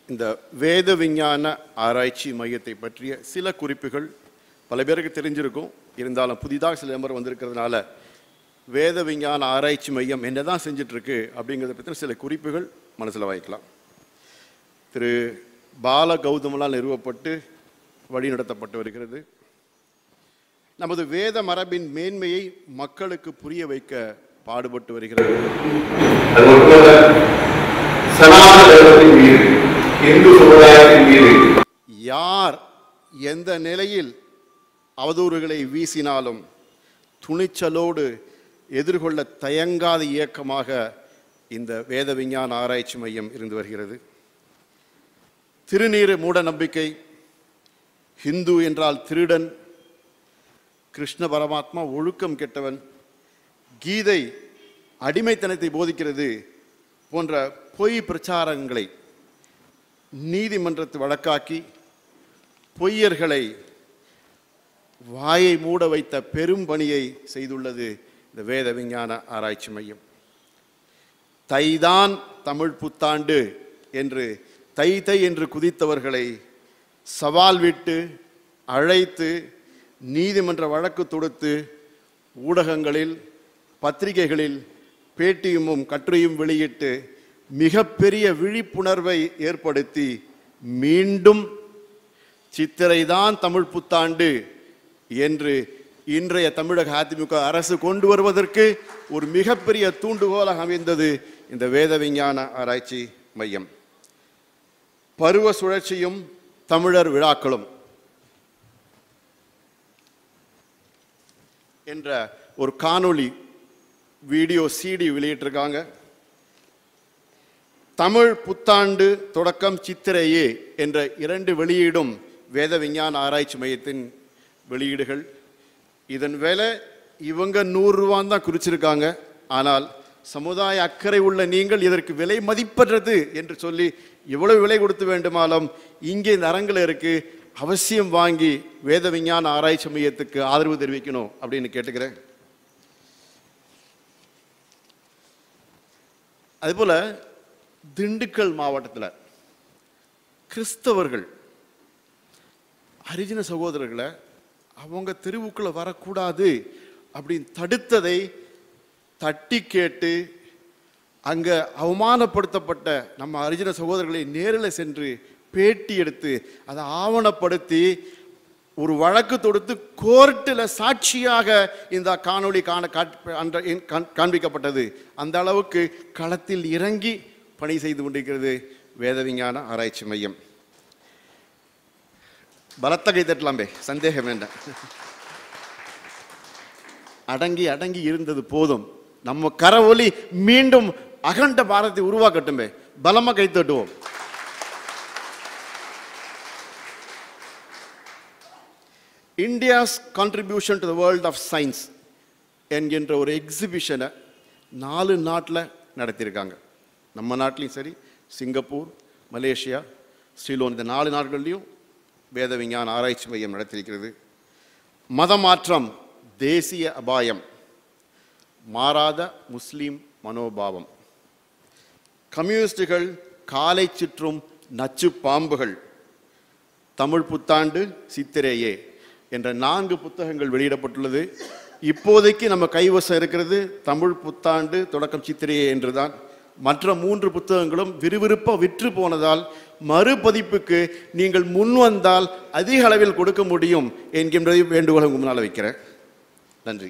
இந்த வேத விஞ்ஞான ஆராய்ச்சி மையத்தை பற்றிய சில குறிப்புகள் பல பேருக்கு தெரிஞ்சிருக்கும். இருந்தாலும் புதிதாக சில நம்பர் வந்திருக்கிறதுனால வேத விஞ்ஞான ஆராய்ச்சி மையம் என்னதான் செஞ்சுட்டு இருக்கு அப்படிங்கிறத பற்றி சில குறிப்புகள் மனசில் வைக்கலாம். திரு பால கௌதமலால் நிறுவப்பட்டு வழிநடத்தப்பட்டு வருகிறது. நமது வேத மரபின் மேன்மையை மக்களுக்கு புரிய வைக்க பாடுபட்டு வருகிறது. யார் எந்த நிலையில் அவதூறுகளை வீசினாலும் துணிச்சலோடு எதிர்கொள்ள தயங்காத இயக்கமாக இந்த வேத விஞ்ஞான ஆராய்ச்சி மையம் இருந்து வருகிறது. திருநீறு மூட நம்பிக்கை, ஹிந்து என்றால் திருடன், கிருஷ்ண பரமாத்மா ஒழுக்கம் கெட்டவன், கீதை அடிமைத்தனத்தை போதிக்கிறது போன்ற பொய் பிரச்சாரங்களை நீதிமன்றத்தை வழக்காக்கி பொய்யர்களை வாயை மூட வைத்த பெரும் பணியை செய்துள்ளது இந்த வேத விஞ்ஞான ஆராய்ச்சி மையம். தைதான் தமிழ் புத்தாண்டு என்று தை தை என்று குதித்தவர்களை சவால் விட்டு அழைத்து நீதிமன்ற வழக்கு தொடுத்து ஊடகங்களில் பத்திரிகைகளில் பேட்டியும் கட்டுரையும் வெளியிட்டு மிகப்பெரிய விழிப்புணர்வை ஏற்படுத்தி மீண்டும் சித்திரைதான் தமிழ் புத்தாண்டு என்று இன்றைய தமிழக அதிமுக அரசு கொண்டு வருவதற்கு ஒரு மிகப்பெரிய தூண்டுகோலாக அமைந்தது இந்த வேத விஞ்ஞான ஆராய்ச்சி மையம். பருவ சுழற்சியும் தமிழர் விழாக்களும் என்ற ஒரு காணொளி வீடியோ சிடி வெளியிட்டிருக்காங்க. தமிழ் புத்தாண்டு தொடக்கம் சித்திரையே என்ற 2 வெளியீடும் வேத விஞ்ஞான ஆராய்ச்சி மையத்தின் வெளியீடுகள். இதன் விலை இவங்க 100 ரூபான்னு தான் குறிச்சிருக்காங்க. ஆனால் சமுதாய அக்கறை உள்ள நீங்கள் இதற்கு விலை மதிப்பற்றது என்று சொல்லி எவ்வளவு விலை கொடுத்து வேண்டுமானாலும் இங்கே இந்த அரங்கில் இருக்கு, அவசியம் வாங்கி வேத விஞ்ஞான ஆராய்ச்சி மையத்துக்கு ஆதரவு தெரிவிக்கணும் அப்படின்னு கேட்டுக்கிறேன். அதுபோல திண்டுக்கல் மாவட்டத்தில் கிறிஸ்தவர்கள் ஹரிஜன சகோதரர்களை அவங்க தெருவுக்குள்ள வரக்கூடாது அப்படின்னு தடுத்ததை தட்டி கேட்டு அங்க அவமானப்படுத்தப்பட்ட நம்ம ஹரிஜன சகோதரர்களை நேரில் சென்று பேட்டி எடுத்து அதை ஆவணப்படுத்தி ஒரு வழக்கு தொடுத்து கோர்ட்டில் சாட்சியாக இந்த காணொளி காண்பிக்கப்பட்டது. அந்த அளவுக்கு களத்தில் இறங்கி பணி செய்து கொண்டிருக்கிறது வேத விஞ்ஞான ஆராய்ச்சி மையம். பலத்த கை தட்டலாம்பே, சந்தேகம் வேண்டாம். அடங்கி அடங்கி இருந்தது போதும். நம்ம கரவொலி மீண்டும் அகண்ட பாரத்தை உருவாக்கட்டும்பே, பலமா கை தட்டுவோம். India's contribution to the world of science என்கின்ற ஒரு எக்ஸிபிஷனை 4 நாட்டில் நடத்தியிருக்காங்க. நம்ம நாட்டிலையும் சரி, சிங்கப்பூர், மலேசியா, ஸ்ரீலோன், இந்த 4 நாடுகள்லையும் வேத விஞ்ஞான ஆராய்ச்சி மையம் நடத்தியிருக்கிறது. மதமாற்றம் தேசிய அபாயம், மாறாத முஸ்லீம் மனோபாவம், கம்யூனிஸ்டுகள் காலை சுற்றும் நச்சு பாம்புகள், தமிழ் புத்தாண்டு சித்திரையே என்ற 4 புத்தகங்கள் வெளியிடப்பட்டுள்ளது. இப்போதைக்கு நம்ம கைவசம் இருக்கிறது தமிழ் புத்தாண்டு தொடக்கம் சித்திரையே என்றுதான். மற்ற 3 புத்தகங்களும் விறுவிறுப்பாக விற்று போனதால் மறுபதிப்புக்கு நீங்கள் முன் வந்தால் அதிக அளவில் கொடுக்க முடியும் என்கின்றதை வேண்டுகோளை முன்னால் வைக்கிறேன். நன்றி.